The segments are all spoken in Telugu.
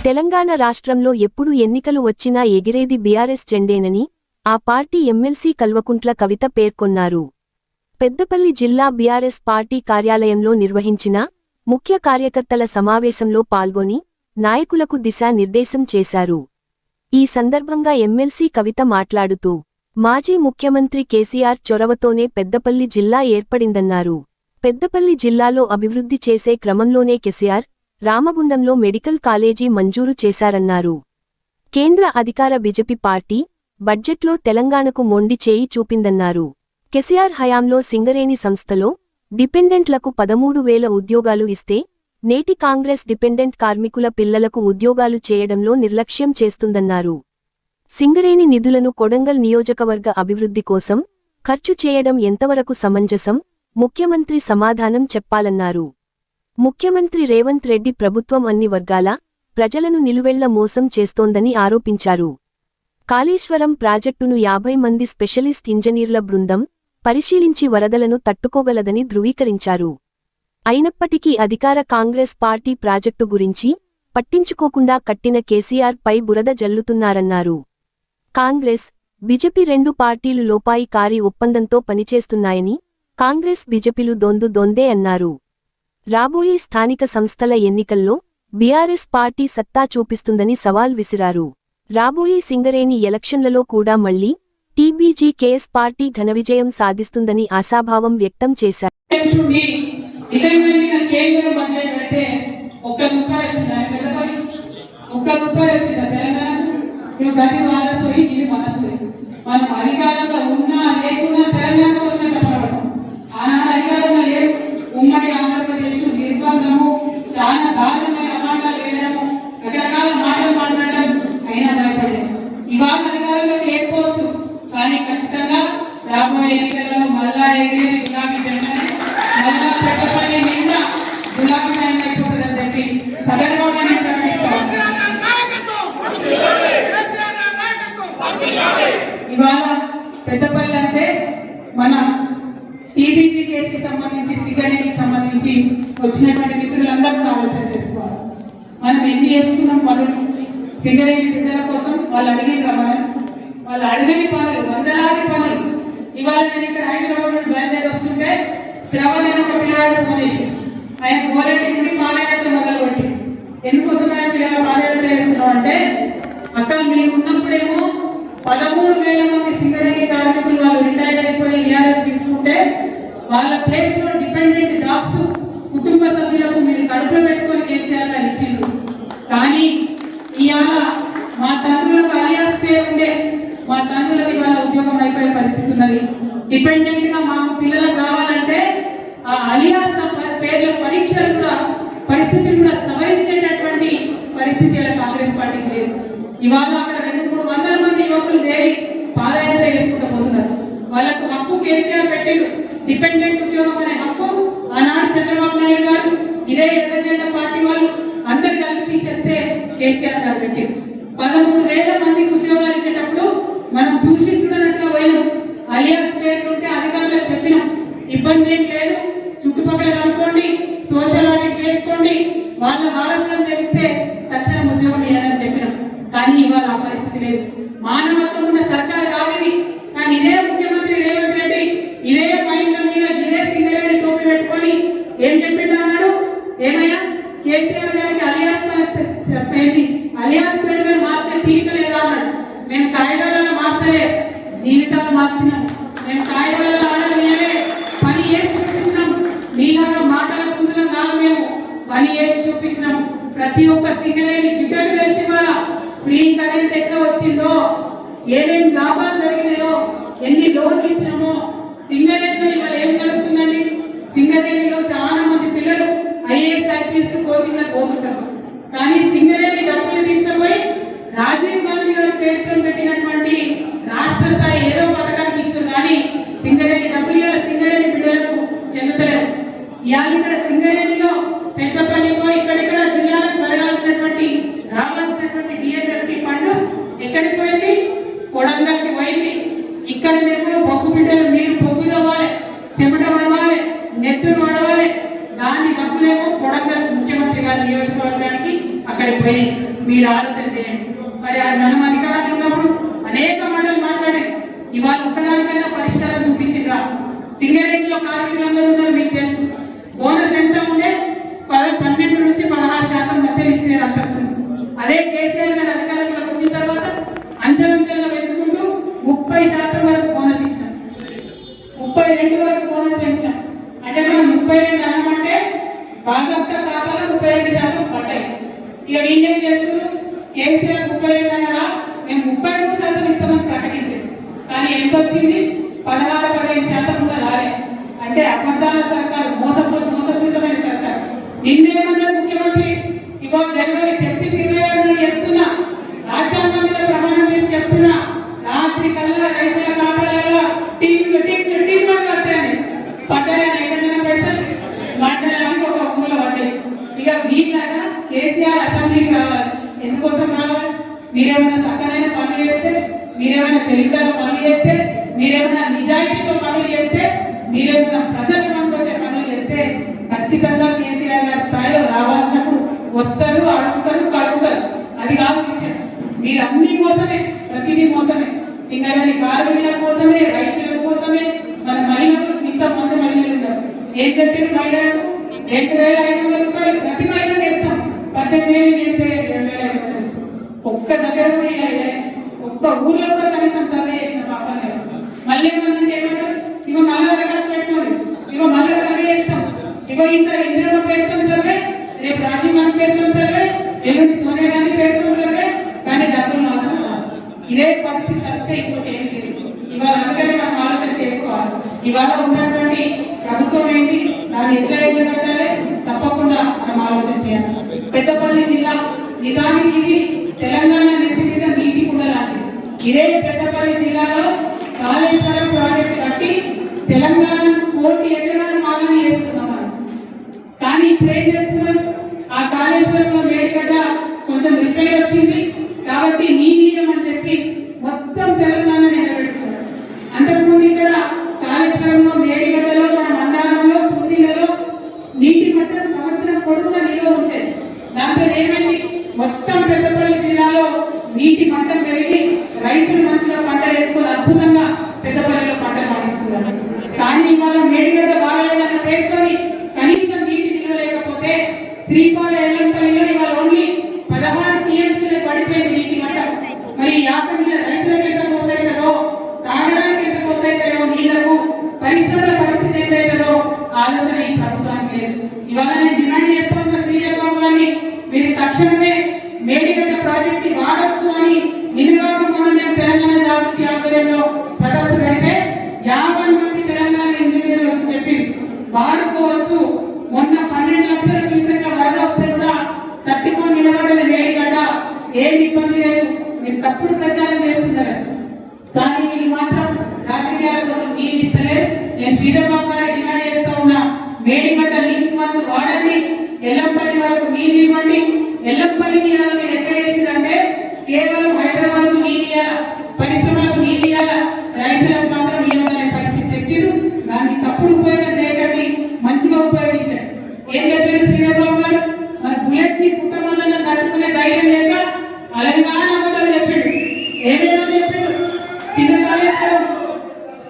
తెలంగాణ రాష్ట్రంలో ఎప్పుడు ఎన్నికలు వచ్చినా ఎగిరేది బీఆర్ఎస్ జెండేనని ఆ పార్టీ ఎమ్మెల్సీ కల్వకుంట్ల కవిత పేర్కొన్నారు. పెద్దపల్లి జిల్లా బీఆర్ఎస్ పార్టీ కార్యాలయంలో నిర్వహించిన ముఖ్య కార్యకర్తల సమావేశంలో పాల్గొని నాయకులకు దిశానిర్దేశం చేశారు. ఈ సందర్భంగా ఎమ్మెల్సీ కవిత మాట్లాడుతూ మాజీ ముఖ్యమంత్రి కేసీఆర్ చొరవతోనే పెద్దపల్లి జిల్లా ఏర్పడిందన్నారు. పెద్దపల్లి జిల్లాలో అభివృద్ధి చేసే క్రమంలోనే కేసీఆర్ రామగుండంలో మెడికల్ కాలేజీ మంజూరు చేశారన్నారు. కేంద్ర అధికార బీజేపీ పార్టీ బడ్జెట్లో తెలంగాణకు మొండి చేయి చూపిందన్నారు. కేసీఆర్ హయాంలో సింగరేణి సంస్థలో డిపెండెంట్లకు 13,000 ఉద్యోగాలు ఇస్తే నేటి కాంగ్రెస్ డిపెండెంట్ కార్మికుల పిల్లలకు ఉద్యోగాలు చేయడంలో నిర్లక్ష్యం చేస్తుందన్నారు. సింగరేణి నిధులను కొడంగల్ నియోజకవర్గ అభివృద్ధి కోసం ఖర్చు చేయడం ఎంతవరకు సమంజసం, ముఖ్యమంత్రి సమాధానం చెప్పాలన్నారు. ముఖ్యమంత్రి రేవంత్ రెడ్డి ప్రభుత్వం అన్ని వర్గాల ప్రజలను నిలువెళ్ల మోసం చేస్తోందని ఆరోపించారు. కాళేశ్వరం ప్రాజెక్టును 50 మంది స్పెషలిస్ట్ ఇంజనీర్ల బృందం పరిశీలించి వరదలను తట్టుకోగలదని ధృవీకరించారు. అయినప్పటికీ అధికార కాంగ్రెస్ పార్టీ ప్రాజెక్టు గురించి పట్టించుకోకుండా కట్టిన కేసీఆర్ పై బురద జల్లుతున్నారన్నారు. కాంగ్రెస్, బీజేపీ రెండు పార్టీలు లోపాయికారి ఒప్పందంతో పనిచేస్తున్నాయని, కాంగ్రెస్ బీజేపీలు దొందే అన్నారు. రాబోయే స్థానిక సంస్థల ఎన్నికల్లో బీఆర్ఎస్ పార్టీ సత్తా చూపిస్తుందని సవాల్ విసిరారు. రాబోయే సింగరేణి ఎలక్షన్లలో కూడా మళ్లీ టీబీజీకేఎస్ పార్టీ ఘనవిజయం సాధిస్తుందని ఆశాభావం వ్యక్తం చేశారు. ఉమ్మడి ఆంధ్రప్రదేశ్ నిర్బంధము, చాలా దారుణమైన అమాటాలు వేయడము, రకరకాల మాటలు మాట్లాడడం అయినా భయపడేది. ఇవాళ అధికారంలోకి లేకపోవచ్చు, కానీ ఖచ్చితంగా రాబోయే ఎన్నికలలో మళ్ళా ఎగిరేది గులాబీ జెండానే, మళ్ళా పెద్దపల్లి నిండా గులాబీ జెండా అయిపోతుందని చెప్పి సగర్వంగానే ప్రకటిస్తాం. ఇవాళ పెద్దపల్లి అంటే మన టీబీజీకేసీ సంబంధించి, సింగరేణికి సంబంధించి వచ్చినటువంటి మిత్రులందరూ ఆలోచన చేసుకోవాలి. మనం ఎన్ని చేస్తున్నాం పనులు సింగరేణి బిడ్డల కోసం. వాళ్ళు అడగని పనులు, వందలాది పనులు. ఇవాళ నేను ఇక్కడ హైదరాబాద్ నుండి బయలుదేరి వస్తుంటే శ్రవణ్ అనే ఒక పిల్లవాడు ఫోన్ చేసి ఆయన గోలెట్టి నుండి పాదయాత్ర మొదలుపెట్టి, ఎందుకోసం ఆయన పిల్లల పాదయాత్ర చేస్తున్నాం అంటే, అక్క మీరు ఉన్నప్పుడేమో 13,000 మంది సింగరేణి కార్మికులు వాళ్ళు రిటైర్ అయిపోయి ఈఆర్ఎస్ తీసుకుంటే వాళ్ళ ప్లేస్ లో డిపెండెంట్ జాబ్స్ కుటుంబ సభ్యులకు మీరు కడుపులో పెట్టుకొని కేసీఆర్ గారు ఇచ్చిండ్రు. కానీ ఇవాళ మా తండ్రులకు అలియాస్ పేరు ఉండే మా తండ్రులది వాళ్ళ ఉద్యోగం అయిపోయే పరిస్థితి ఉన్నది. డిపెండెంట్ గా మాకు పిల్లలకు కావాలంటే ఆ అలియాస్ పేర్ల పరీక్షలు కూడా పరిస్థితిని కూడా సవరించేటటువంటి పరిస్థితి కాంగ్రెస్ పార్టీకి లేదు. ఇవాళ అక్కడ 200-300 మంది యువకులు చేరి పాదయాత్ర చేసుకుంటూ పోతున్నారు. వాళ్ళకు హక్కు కేసీఆర్ పెట్టిండు, డిపెండెంట్ ఉద్యోగం అనే హక్కు. ఆనాడు చంద్రబాబు నాయుడు గారు ఇదే ఎర్ర జెండా పార్టీ వాళ్ళు అందరు కలిపి తీసేస్తే కేసీఆర్ గారు పెట్టిండు. 13,000 మందికి ఉద్యోగాలు ఇచ్చేటప్పుడు మనం చూసి చూడనట్టుగా పోయినాం. అలియాస్ పేరుంటే అధికారులకు చెప్పినాం, ఇబ్బంది ఏం లేదు, చుట్టుపక్కల కనుక్కోండి, సోషల్ ఆడిట్ చేసుకోండి, వాళ్ళ వారసులను తెలిస్తే తక్షణం ఉద్యోగం ఇవ్వాలని చెప్పినాం. కానీ ఇవాళ ఆ పరిస్థితి లేదు. మానవత్వం ఉన్న సర్కారు కాదు. కానీ ఇదే ముఖ్యమంత్రి రేవంత్ రెడ్డి ఇదే మైండ్ల మీద ఇదే సింగరేణి టోపీ పెట్టుకొని ఏం చెప్పిండు అన్నాడు, ఏమయ్యా కేసీఆర్ గారికి అలియాస్ చెప్పేది, అలియాస్ పేరు మార్చే తీరిక లేదా అన్నాడు. మేము కాయిదాలలో మార్చలే, జీవితాలు మార్చినాం. మేము కాయిదాలలో ఆడలే, పని చేసి చూపించినాం. మీలాగా మాటల పూజలు కాదు, మేము పని చేసి చూపించినాం. ప్రతి ఒక్క సింగరేణి బిడ్డకు తెలిసి వాళ్ళ ఫ్రీ కరెంట్ ఎట్లా వచ్చిందో, ఏమేమి లాభాలు జరిగినాయో, ఎన్ని లోన్లు ఇచ్చినామో. సింగరేణిలో ఇవాళ ఏం జరుగుతుందండి, సింగరేణిలో చాలా మంది పిల్లలు ఐఏఎస్ ఐపీఎస్ కోచింగ్ పోతుంటారు. కానీ సింగరేణి డబ్బులు తీసుకుపోయి రాజీవ్ గాంధీ గారు పేరుతో పెట్టినటువంటి రాష్ట్ర స్థాయి ఏదో పథకానికి ఇస్తారు. కానీ సింగరేణి డబ్బులు ఇవాళ సింగరేణి బిడ్డలకు చెందుతలేవు. ఇవాళ ఇక్కడ సింగరేణిలో పెద్దపల్లిలో ఇక్కడిక్కడ జిల్లాలకు జరగాల్సినటువంటి రావాల్సినటువంటి డిఎన్ఎఫ్టీ ఫండ్ ఎక్కడికి పోయింది, కొడంగల్కి పోయింది. ఇక్కడనేమో బొగ్గు బిడ్డలు మీరు బొగ్గు తవ్వాలి, చెమట పడవాలి, నెత్తురు పడవాలి. దాని డబ్బులేమో కొడంగల్ ముఖ్యమంత్రి గారి నియోజకవర్గానికి అక్కడికి పోయి మీరు ఆలోచన చేయండి. మరి మనం అధికారంలో ఉన్నప్పుడు అనేక మాటలు మాట్లాడి ఇవాళ ఒక్కదానికైనా పరిష్కారం చూపించిందా? సింగరేణిలో కార్మికులందరూ ఉన్నారు, మీకు తెలుసు. బోనస్ ఎంత ఉండే 12 నుంచి 16% మధ్యలో ఇచ్చారు అంతకుముందు. అదే కేసీఆర్ గారు అధికారంలోకి వచ్చిన తర్వాత అంచెలంచెలుగా పెంచుకుంటూ 30% వరకు బోనస్ ఇచ్చాం, 32 వరకు బోనస్ పెంచాం. అంటే మనం 32 అన్నమంటే బాజప్తా ఖాతాలో 32% పడ్డాయి. ఇక వీళ్ళేం చేస్తున్నారు? కేసీఆర్ 32 అన్నదా, మేము 33% ఇస్తామని ప్రకటించారు. కానీ ఎంత వచ్చింది? 16-15% కూడా రాలేదు. అంటే అబద్ధాల సర్కారు, మోసపూరితమైన సర్కారు. నిన్నేమన్నారు ముఖ్యమంత్రి? ఇగో జనవరి చెప్పేసి 26 చెప్తున్నా, రాజ్యాంగం మీద ప్రమాణం చేసి చెప్తున్నా, రాత్రి కల్లా రైతుల ఖాతాలలో టింగ్ వస్తాయని పడ్డాయని. ఎక్కడైనా పైసలు మండలానికి ఒక ఊళ్ళో పడ్డాయి. ఇక వీళ్ళగా కేసీఆర్ అసెంబ్లీకి రావాలి. ఎందుకోసం రావాలి? మీరేమైనా సక్కనైన పనులు చేస్తే, మీరేమైనా తెలివిగల పనులు చేస్తే, మీరేమైనా నిజాయితీతో పనులు చేస్తే, మీరేమైనా ప్రజలకు పనికొచ్చే పనులు చేస్తే ఖచ్చితంగా కేసీఆర్ గారి స్థాయిలో రావాల్సినప్పుడు వస్తారు, అడుగుతారు, కడుగుతారు. అది కాదు విషయం. మీరు అన్ని కోసమే, ప్రతిదీ మోసమే. సింగరేణి కార్మికుల కోసమే, రైతుల కోసమే, మన మహిళలు, ఇంతమంది మహిళలు ఉన్నారు. ఏం చెప్పిన మహిళలకు 2,500 రూపాయలు ప్రతి మహిళ వేస్తాం. 18 ఏళ్ళు నిండితే 2,500 ఇస్తాం. ఒక్క దగ్గర ఒక్క ఊర్లో కూడా కనీసం సర్వే చేసిన పాపం లేదు. మళ్ళీ ఏమంటారు? ఇగో మళ్ళీ దరఖాస్తు పెట్టుకోండి, ఇగో మళ్ళీ సర్వే చేస్తాం, ఇగో ఈసారి ఇందిరమ్మ పేరుతో సర్వే, రేపు రాజీవ్ గాంధీ పేరుతో సర్వే, ఎల్లుండి సోనియా గాంధీ పేరుతో సర్వే, కానీ డబ్బులు మాత్రం రాదు. ఇదే పరిస్థితి తప్పితే ఇంకోటి ఏం లేదు. ఇవాళ అందుకని మనం ఆలోచన చేసుకోవాలి. ఇవాళ ఉన్నటువంటి ప్రభుత్వం ఏంటి, దాన్ని ఎట్లా కట్టాలి, తప్పకుండా మనం ఆలోచన చేయాలి. పెద్దపల్లి జిల్లా నిజానికి ఇది తెలంగాణ నెత్తి మీద నీటి కూడా లాంటిది. ఇదే పెద్దపల్లి జిల్లాలో కాళేశ్వరం ప్రాజెక్టు కట్టి తెలంగాణను 1 కోటి ఎకరాల మాలని చేస్తున్నాం మనం. కానీ ఇప్పుడు ఏం చేస్తున్నారు? ఆ కాళేశ్వరంలో మేడిగడ్డ కొంచెం రిపేర్ వచ్చింది కాబట్టి నీళ్ళని చెప్పి మొత్తం తెలంగాణ నిలబెట్టుకున్నారు. అంతకుముందు ఇక్కడ కాళేశ్వరంలో, మేడిగడ్డలో, మన మందారంలో, సూర్యులలో నీటి మట్టం సంవత్సరం పొడుగునా నిల్వ ఉంచేది. దాంతో ఏమైంది? మొత్తం పెద్దపల్లి జిల్లాలో నీటి మట్టం పెరిగి రైతులు మంచిగా పంట వేసుకొని అద్భుతంగా పెద్దపల్లిలో పంట పండిస్తున్నారు. కానీ ఇవాళ మేడిగడ్డ బాగాలేదన్న పేరుతోని కనీసం నీటి నిలవలేకపోతే శ్రీపాద ఎల్లంపల్లిలో ఇవాళ ఓన్లీ 16 టీఎంసీలే పడిపోయింది నీటి మట్టం. మరి యాసంగిలో రైతులకు ఎంత కోసైతుందో, తాగడానికి ఎంత కోసైతాయో, నీళ్లకు పరిశ్రమల పరిస్థితి ఏంటో ఆలోచన ఈ ప్రభుత్వానికి లేదు. ఇవాళ నేను డిమాండ్ చేస్తున్న శ్రీరామ్ గారిని, మీరు తక్షణమే మేడిగడ్డ ప్రాజెక్ట్ ని వాడొచ్చు అని నిన్నగాక మొన్న తెలంగాణ జాగృతి ఆధ్వర్యంలో సదస్సు పెడితే 50 మంది తెలంగాణ ఇంజనీర్లు వచ్చి చెప్పి వాడుకోవచ్చు. మొన్న 12 లక్షల క్యూసెక్ల వరద వస్తే కూడా తట్టుకొని నిలబడని మేడిగడ్డ, ఏం ఇబ్బంది లేదు. మీరు తప్పుడు ప్రచారం చేస్తున్నారు. కానీ వీళ్ళు మాత్రం రాజకీయాల కోసం నీళ్ళు ఇస్తలేరు. నేను శ్రీరామ్ గారి డిమాండ్ చేస్తా ఉన్నా, మేడిగడ్డ లింక్ మందు వాడండి, ఎల్లంపల్లి వరకు నీళ్ళు ఇవ్వండి. ఎల్లంపల్లికి మీరు ఎక్కడ చేసిందంటే కేవలం హైదరాబాద్ నీళ్ళు ఇవ్వాలా, పరిశ్రమలకు నీళ్ళు ఇవ్వాలా, రైతులకు మాత్రం ఇవ్వాలనే పరిస్థితి తెచ్చిరు. దాన్ని తప్పుడు ఉపయోగం చేయకండి, మంచిగా ఉపయోగించండి. ఏం చెప్పారు శ్రీరామ్ గారు? మన బుల్లెట్ ని పుట్టమన్న తట్టుకునే ధైర్యం లేక అలవిగా నమ్మకాలు చెప్పాడు. ఏమేమో చెప్పాడు?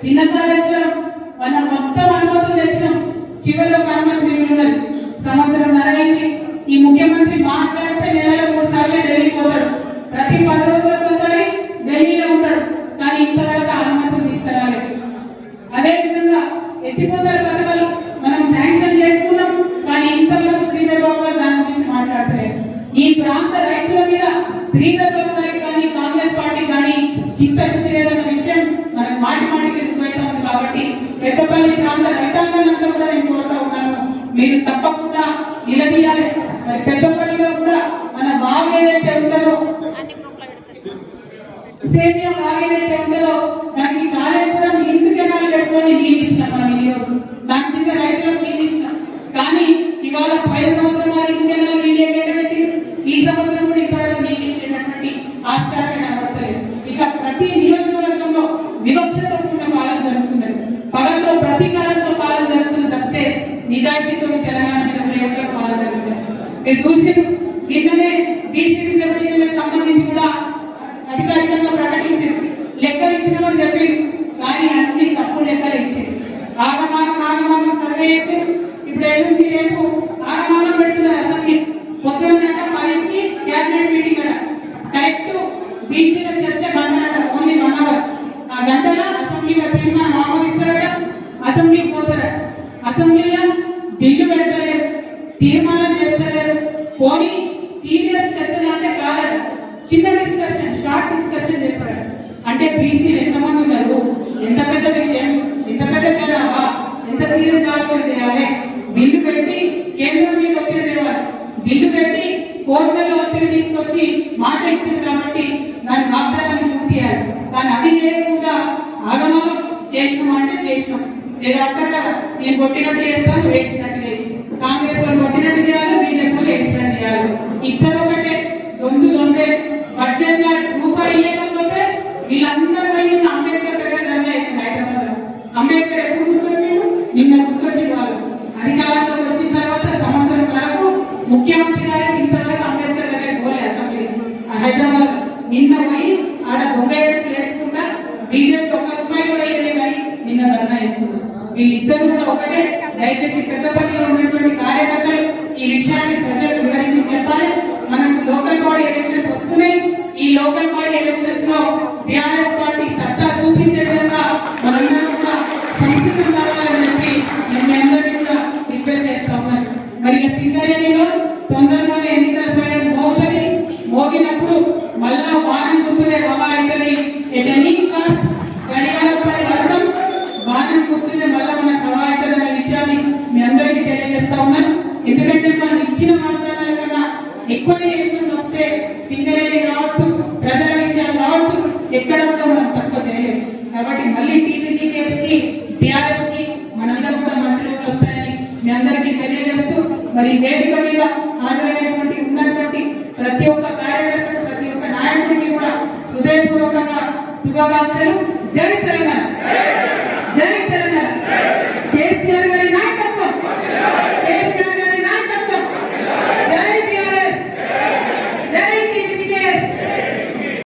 చిన్న కాళేశ్వరం మనం మొత్తం అనుమతులు తెచ్చినాం, చివరి ఒక అనుమతి మిగిలి ఉన్నది. సంవత్సరం నరైంది. ఈ ముఖ్యమంత్రి మాట్లాడితే నెలలో 3 సార్లు ఢిల్లీకి పోతాడు, ప్రతి 10 రోజులకు ఒకసారి ఢిల్లీలో ఉంటాడు. కానీ ఇంతవరకు అనుమతులు తీసుకురాలేదు. అదేవిధంగా ఎత్తిపోతల పథకాలు మనం శాంక్షన్ చేసుకున్నాం, కానీ ఇంతవరకు శ్రీధర్ బాబు గారు దాని గురించి మాట్లాడలేదు. ఈ ప్రాంత రైతుల మీద శ్రీధర్ బాబు గారికి కానీ కాంగ్రెస్ పార్టీ కానీ చిత్తశుద్ధి లేదన్న విషయం మనకు మాటి మాటికి రుజువైతా ఉంది. కాబట్టి పెద్దపల్లి ప్రాంత రైతాంగాలంతా కూడా నేను కోరుతా ఉన్నాను, మీరు తప్పకుండా నిలదీయాలి. మరి పెద్దపల్లిలో కూడా మన బావి ఏదైతే ఉంటుందో, సేమియా బావి ఏదైతే ఉంటుందో దానికి కాళేశ్వరం లింక్ కెనాల్ పెట్టుకొని నీళ్ళు ఇచ్చినాం మనం ఈ రోజు. దాని కింద రైతులకు నీళ్ళు ఇచ్చినాం. కానీ ఇవాళ పైన సంవత్సరం లింక్ కెనాల్ నీళ్ళు ఎక్కబెట్టి ఈ సంవత్సరం కూడా ఇంతవరకు నీళ్ళు ఇచ్చేటటువంటి ఆస్కారం కనబడతలేదు. ఇట్లా ప్రతి నియోజకవర్గంలో వివక్షతో కూడిన పాలన జరుగుతున్నది, పగలతో ప్రతీకారంతో పాలన జరుగుతున్న తప్పితే నిజాయితీతో తెలంగాణ మీద పాలన జరుగుతుంది. మీరు చూసి నిన్ననే బీసీ రిజర్వేషన్ ఆగమానం సర్వే చేసి ఇప్పుడు ఎల్లుండి రేపు ఆగమానం పెడుతున్నారు అసెంబ్లీ. పొద్దున 10కి క్యాబినెట్ మీటింగ్ అట. కరెక్ట్ బీసీల చర్చ గంటనట, ఓన్లీ 1 అవర్. ఆ గంటలో అసెంబ్లీలో తీర్మానం ఆమోదిస్తారట, అసెంబ్లీకి పోతారట. అసెంబ్లీలో బిల్లు పెడతలేరు, తీర్మానం చేస్తలేరు. పోనీ సీరియస్ చర్చలు అంటే కాదట, చిన్న డిస్కషన్, షార్ట్ డిస్కషన్ చేస్తారట. అంటే బీసీలు ఎంతమంది ఉన్నారు, ఎంత పెద్ద విషయం, ఎంత పెద్ద జనాభా, ఎంత సీరియస్ ఆలోచన చేయాలి. బిల్లు పెట్టి కేంద్రం మీద ఒత్తిడి తేవాలి, బిల్లు పెట్టి కోర్టులలో ఒత్తిడి తీసుకొచ్చి మాట ఇచ్చింది కాబట్టి దాని వాగ్దానాన్ని పూర్తి చేయాలి. కానీ అది చేయకుండా ఆగమనం చేసినాం అంటే చేసినాం, లేదా అంటారు కదా, నేను కొట్టినట్టు చేస్తాను, ఏడ్చినట్టు చేయాలి. కాంగ్రెస్ వాళ్ళు కొట్టినట్టు చేయాలి, బీజేపీ వాళ్ళు ఏడ్చినట్టు చేయాలి. ఇద్దరు ఒకటే, దొందే. బడ్జెట్ లో రూపాయి ఇవ్వకపోతే వీళ్ళందరూ పోయి అంబేద్కర్ దగ్గర ధర్నా చేసింది హైదరాబాద్ లో. అంబేద్కర్ ఎప్పుడు గుర్తొచ్చిండు? నిన్న గుర్తొచ్చిండు. వాళ్ళు అధికారంలోకి వచ్చిన తర్వాత సంవత్సరం వరకు ముఖ్యమంత్రి గారికి ఇంతవరకు అంబేద్కర్ దగ్గర పోలే అసెంబ్లీ హైదరాబాద్. నిన్న పోయి ఆడ దొంగ ఏడుస్తుంటా బీజేపీ 1 రూపాయి కూడా ఇవ్వలేదు కానీ నిన్న ధర్నా ఇస్తున్నారు. వీళ్ళిద్దరు కూడా ఒకటే. దయచేసి పెద్దపల్లిలో ఉన్నటువంటి కార్యకర్తలు ఈ విషయాన్ని ప్రజలకు వివరించి చెప్పాలి. మనకు లోకల్ బాడీ ఎలక్షన్స్ వస్తున్నాయి. ఈ లోకల్ బాడీ ఎలక్షన్స్ లో టిఆర్ఎస్ పార్టీ సత్తా చూపించే విధంగా మనందరం కూడా సంసిద్ధం కావాలని చెప్పి నేను అందరినీ కూడా రిక్వెస్ట్ చేస్తా ఉన్నాను. మరి ఇక సింగరేణిలో తొందరగానే ఎన్నికల సైన్ మోగుతుంది. మోగినప్పుడు మళ్ళా వారం గుర్తుదే హవా అవుతుంది. ఎట్ ఎనీ కాస్ట్ గడియాలపై వర్గం వారం గుర్తుదే మళ్ళా మనకు హవా అవుతుంది అనే విషయాన్ని మీ అందరికీ తెలియజేస్తా ఉన్నాను. ఎందుకంటే మనం ఇచ్చిన వాగ్దానాల కన్నా ఎక్కువ చేసిన తప్పితే సింగరేణి కావచ్చు, ప్రజల విషయాలు కావచ్చు, ఎక్కడ కూడా మనం తక్కువ చేయలేము. కాబట్టి మళ్ళీ టీపీజీకేఎస్ కి, టిఆర్ఎస్ కి మనందరూ కూడా మంచి రోజులు వస్తాయని మీ అందరికీ తెలియజేస్తూ, మరి వేదిక మీద హాజరైనటువంటి ఉన్నటువంటి ప్రతి ఒక్క కార్యకర్తకు, ప్రతి ఒక్క నాయకుడికి కూడా హృదయపూర్వకంగా శుభాకాంక్షలు. జై తెలంగాణ.